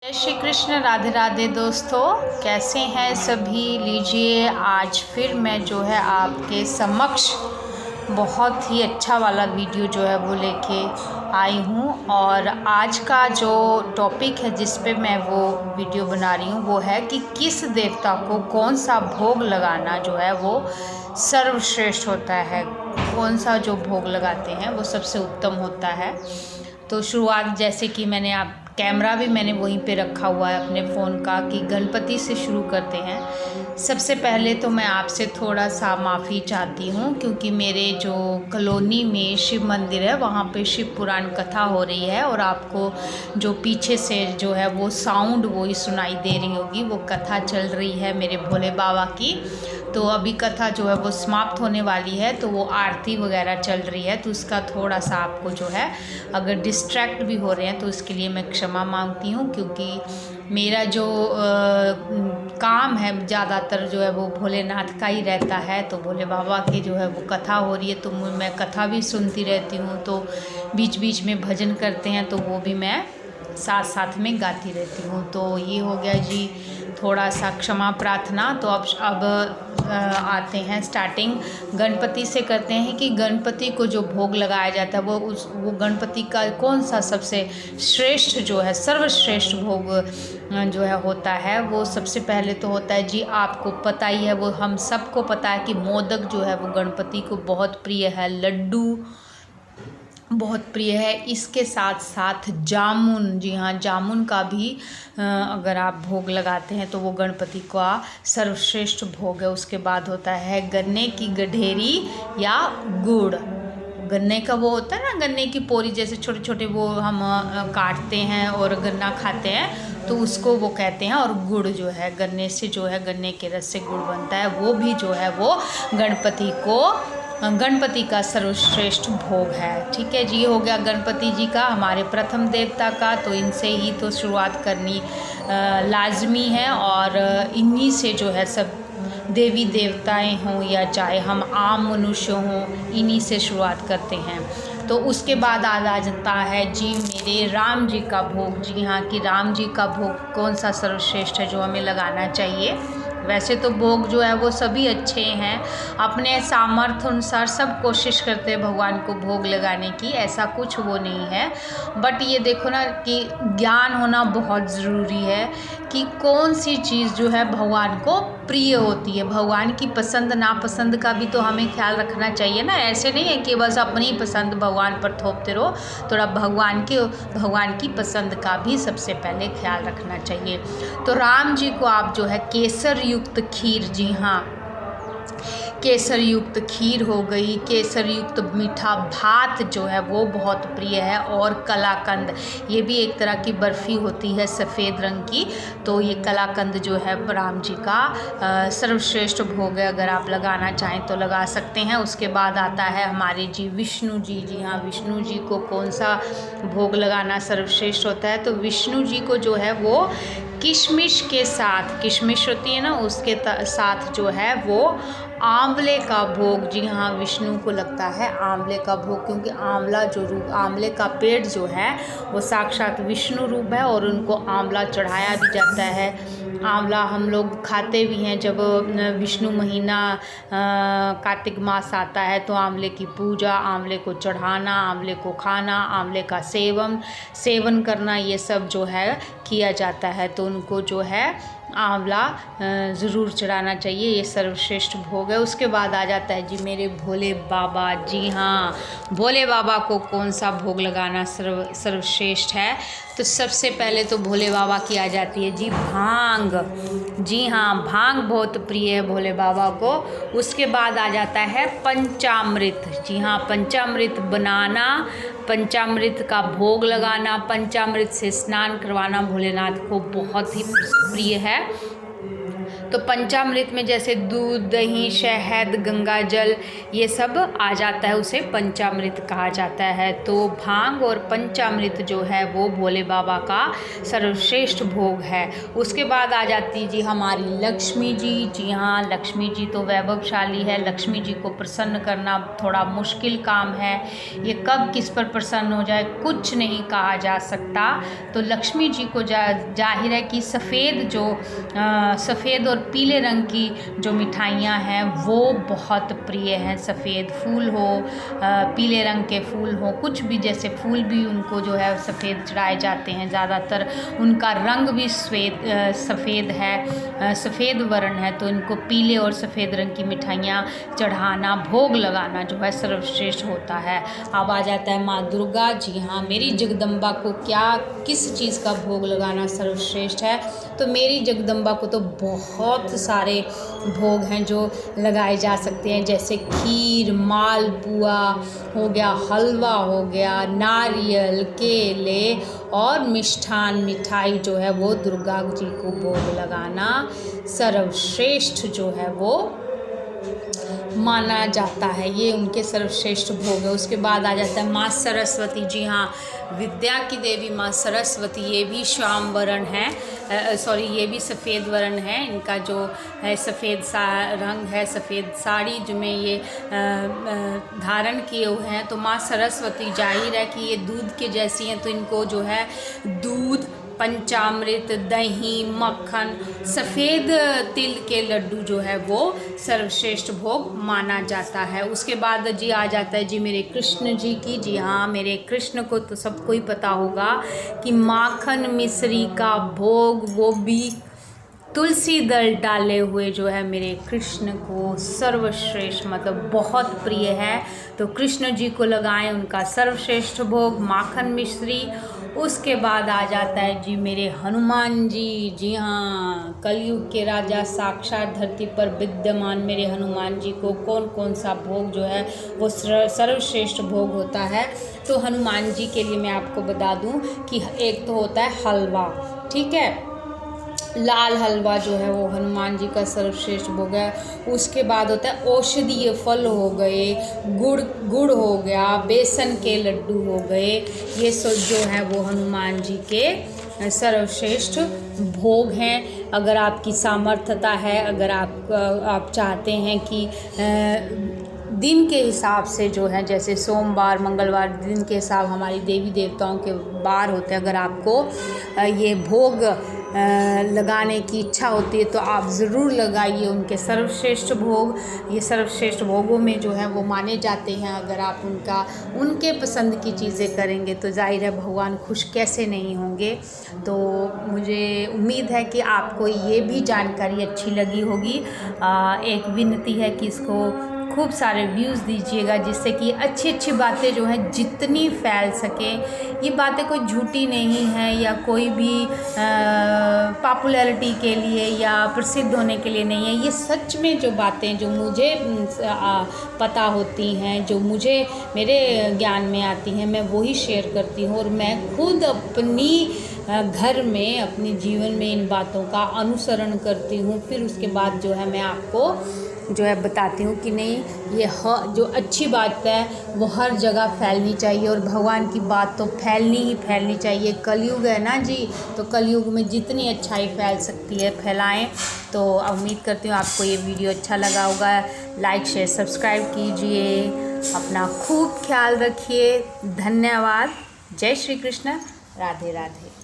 जय श्री कृष्ण, राधे राधे दोस्तों। कैसे हैं सभी। लीजिए आज फिर मैं जो है आपके समक्ष बहुत ही अच्छा वाला वीडियो जो है वो लेके आई हूँ। और आज का जो टॉपिक है जिस पे मैं वो वीडियो बना रही हूँ वो है कि किस देवता को कौन सा भोग लगाना जो है वो सर्वश्रेष्ठ होता है, कौन सा जो भोग लगाते हैं वो सबसे उत्तम होता है। तो शुरुआत जैसे कि कैमरा भी मैंने वहीं पे रखा हुआ है अपने फ़ोन का कि गणपति से शुरू करते हैं। सबसे पहले तो मैं आपसे थोड़ा सा माफ़ी चाहती हूँ क्योंकि मेरे जो कॉलोनी में शिव मंदिर है वहाँ पे शिव पुराण कथा हो रही है और आपको जो पीछे से जो है वो साउंड वो ही सुनाई दे रही होगी, वो कथा चल रही है मेरे भोले बाबा की। तो अभी कथा जो है वो समाप्त होने वाली है, तो वो आरती वगैरह चल रही है, तो उसका थोड़ा सा आपको जो है अगर डिस्ट्रैक्ट भी हो रहे हैं तो उसके लिए मैं क्षमा मांगती हूँ क्योंकि मेरा जो काम है ज़्यादातर जो है वो भोलेनाथ का ही रहता है। तो भोले बाबा की जो है वो कथा हो रही है तो मैं कथा भी सुनती रहती हूँ, तो बीच बीच में भजन करते हैं तो वो भी मैं साथ साथ में गाती रहती हूँ। तो ये हो गया जी थोड़ा सा क्षमा प्रार्थना। तो अब आते हैं स्टार्टिंग गणपति से करते हैं कि गणपति को जो भोग लगाया जाता है वो गणपति का कौन सा सबसे श्रेष्ठ जो है सर्वश्रेष्ठ भोग जो है होता है। वो सबसे पहले तो होता है जी, आपको पता ही है, वो हम सबको पता है कि मोदक जो है वो गणपति को बहुत प्रिय है, लड्डू बहुत प्रिय है। इसके साथ साथ जामुन, जी हाँ जामुन का भी अगर आप भोग लगाते हैं तो वो गणपति का सर्वश्रेष्ठ भोग है। उसके बाद होता है गन्ने की गठेरी या गुड़। गन्ने का वो होता है ना, गन्ने की पोरी जैसे छोटे छोटे वो हम काटते हैं और गन्ना खाते हैं तो उसको वो कहते हैं। और गुड़ जो है गन्ने से जो है गन्ने के रस से गुड़ बनता है, वो भी जो है वो गणपति का सर्वश्रेष्ठ भोग है। ठीक है जी, ये हो गया गणपति जी का, हमारे प्रथम देवता का। तो इनसे ही तो शुरुआत करनी लाजमी है और इन्हीं से जो है सब देवी देवताएं हों या चाहे हम आम मनुष्य हों, इन्हीं से शुरुआत करते हैं। तो उसके बाद आ जाता है जी मेरे राम जी का भोग। जी हाँ, कि राम जी का भोग कौन सा सर्वश्रेष्ठ है जो हमें लगाना चाहिए। वैसे तो भोग जो है वो सभी अच्छे हैं, अपने सामर्थ्य अनुसार सब कोशिश करते हैं भगवान को भोग लगाने की, ऐसा कुछ वो नहीं है। बट ये देखो ना कि ज्ञान होना बहुत ज़रूरी है कि कौन सी चीज़ जो है भगवान को प्रिय होती है। भगवान की पसंद नापसंद का भी तो हमें ख्याल रखना चाहिए ना। ऐसे नहीं है कि बस अपनी पसंद भगवान पर थोपते रहो, थोड़ा भगवान की पसंद का भी सबसे पहले ख्याल रखना चाहिए। तो राम जी को आप जो है केसर युक्त खीर, जी हाँ केसर युक्त खीर हो गई, केसर युक्त मीठा भात जो है वो बहुत प्रिय है। और कलाकंद, ये भी एक तरह की बर्फ़ी होती है सफ़ेद रंग की। तो ये कलाकंद जो है राम जी का सर्वश्रेष्ठ भोग है, अगर आप लगाना चाहें तो लगा सकते हैं। उसके बाद आता है हमारे जी विष्णु जी। जी हाँ, विष्णु जी को कौन सा भोग लगाना सर्वश्रेष्ठ होता है। तो विष्णु जी को जो है वो किशमिश के साथ, किशमिश होती है ना, उसके साथ जो है वो आंवले का भोग। जी हाँ, विष्णु को लगता है आंवले का भोग क्योंकि आंवले का पेड़ जो है वो साक्षात विष्णु रूप है और उनको आंवला चढ़ाया भी जाता है। आंवला हम लोग खाते भी हैं जब विष्णु महीना कार्तिक मास आता है तो आंवले की पूजा, आंवले को चढ़ाना, आंवले को खाना, आंवले का सेवन करना, ये सब जो है किया जाता है। तो उनको जो है आंवला ज़रूर चढ़ाना चाहिए, ये सर्वश्रेष्ठ भोग है। उसके बाद आ जाता है जी मेरे भोले बाबा। जी हाँ, भोले बाबा को कौन सा भोग लगाना सर्वश्रेष्ठ है। तो सबसे पहले तो भोले बाबा की आ जाती है जी भांग। जी हाँ, भांग बहुत प्रिय है भोले बाबा को। उसके बाद आ जाता है पंचामृत। जी हाँ, पंचामृत बनाना, पंचामृत का भोग लगाना, पंचामृत से स्नान करवाना भोलेनाथ को बहुत ही प्रिय है। तो पंचामृत में जैसे दूध, दही, शहद, गंगा जल ये सब आ जाता है, उसे पंचामृत कहा जाता है। तो भांग और पंचामृत जो है वो भोले बाबा का सर्वश्रेष्ठ भोग है। उसके बाद आ जाती जी हमारी लक्ष्मी जी। जी हाँ, लक्ष्मी जी तो वैभवशाली है। लक्ष्मी जी को प्रसन्न करना थोड़ा मुश्किल काम है। ये कब किस पर प्रसन्न हो जाए कुछ नहीं कहा जा सकता। तो लक्ष्मी जी को जाहिर है कि सफ़ेद और पीले रंग की जो मिठाइयाँ हैं वो बहुत प्रिय हैं। सफ़ेद फूल हो, पीले रंग के फूल हो, कुछ भी, जैसे फूल भी उनको जो है सफ़ेद चढ़ाए जाते हैं। ज़्यादातर उनका रंग भी सफ़ेद है, सफ़ेद वर्ण है। तो इनको पीले और सफ़ेद रंग की मिठाइयाँ चढ़ाना, भोग लगाना जो है सर्वश्रेष्ठ होता है। अब आ जाता है माँ दुर्गा। जी हाँ, मेरी जगदम्बा को किस चीज़ का भोग लगाना सर्वश्रेष्ठ है? तो मेरी जगदम्बा को तो बहुत सारे भोग हैं जो लगाए जा सकते हैं, जैसे खीर, मालपुआ हो गया, हलवा हो गया, नारियल, केले और मिष्ठान मिठाई जो है वो दुर्गा जी को भोग लगाना सर्वश्रेष्ठ जो है वो माना जाता है। ये उनके सर्वश्रेष्ठ भोग है। उसके बाद आ जाता है माँ सरस्वती। जी हाँ, विद्या की देवी माँ सरस्वती, ये भी श्याम वर्ण है, ये भी सफ़ेद वर्ण है। इनका जो है सफ़ेद रंग है, सफ़ेद साड़ी जो में ये धारण किए हुए हैं। तो माँ सरस्वती जाहिर है कि ये दूध के जैसी हैं, तो इनको जो है दूध, पंचामृत, दही, मक्खन, सफ़ेद तिल के लड्डू जो है वो सर्वश्रेष्ठ भोग माना जाता है। उसके बाद जी आ जाता है जी मेरे कृष्ण जी की। जी हाँ, मेरे कृष्ण को तो सबको ही पता होगा कि माखन मिश्री का भोग, वो भी तुलसी दल डाले हुए, जो है मेरे कृष्ण को सर्वश्रेष्ठ मतलब बहुत प्रिय है। तो कृष्ण जी को लगाएं उनका सर्वश्रेष्ठ भोग माखन मिश्री। उसके बाद आ जाता है जी मेरे हनुमान जी। जी हाँ, कलयुग के राजा, साक्षात धरती पर विद्यमान मेरे हनुमान जी को कौन कौन सा भोग जो है वो सर्वश्रेष्ठ भोग होता है। तो हनुमान जी के लिए मैं आपको बता दूं कि एक तो होता है हलवा, ठीक है, लाल हलवा जो है वो हनुमान जी का सर्वश्रेष्ठ भोग है। उसके बाद होता है औषधीय फल हो गए, गुड़ हो गया, बेसन के लड्डू हो गए, ये सब जो है वो हनुमान जी के सर्वश्रेष्ठ भोग हैं। अगर आपकी सामर्थ्यता है, अगर आप चाहते हैं कि दिन के हिसाब से जो है, जैसे सोमवार, मंगलवार दिन के हिसाब हमारी देवी देवताओं के बार होते हैं, अगर आपको ये भोग लगाने की इच्छा होती है तो आप ज़रूर लगाइए उनके सर्वश्रेष्ठ भोग। ये सर्वश्रेष्ठ भोगों में जो है वो माने जाते हैं। अगर आप उनके पसंद की चीज़ें करेंगे तो जाहिर है भगवान खुश कैसे नहीं होंगे। तो मुझे उम्मीद है कि आपको ये भी जानकारी अच्छी लगी होगी। एक विनती है कि इसको खूब सारे व्यूज़ दीजिएगा, जिससे कि अच्छी अच्छी बातें जो हैं जितनी फैल सकें। ये बातें कोई झूठी नहीं है या कोई भी पॉपुलैरिटी के लिए या प्रसिद्ध होने के लिए नहीं है। ये सच में जो बातें जो मुझे पता होती हैं, जो मुझे मेरे ज्ञान में आती हैं, मैं वही शेयर करती हूँ। और मैं खुद अपनी घर में, अपने जीवन में इन बातों का अनुसरण करती हूँ। फिर उसके बाद जो है मैं आपको जो है बताती हूँ कि नहीं, ये जो अच्छी बात है वो हर जगह फैलनी चाहिए और भगवान की बात तो फैलनी ही फैलनी चाहिए। कलयुग है ना जी, तो कलयुग में जितनी अच्छाई फैल सकती है फैलाएं। तो उम्मीद करती हूँ आपको ये वीडियो अच्छा लगा होगा। लाइक, शेयर, सब्सक्राइब कीजिए। अपना खूब ख्याल रखिए। धन्यवाद। जय श्री कृष्ण। राधे राधे।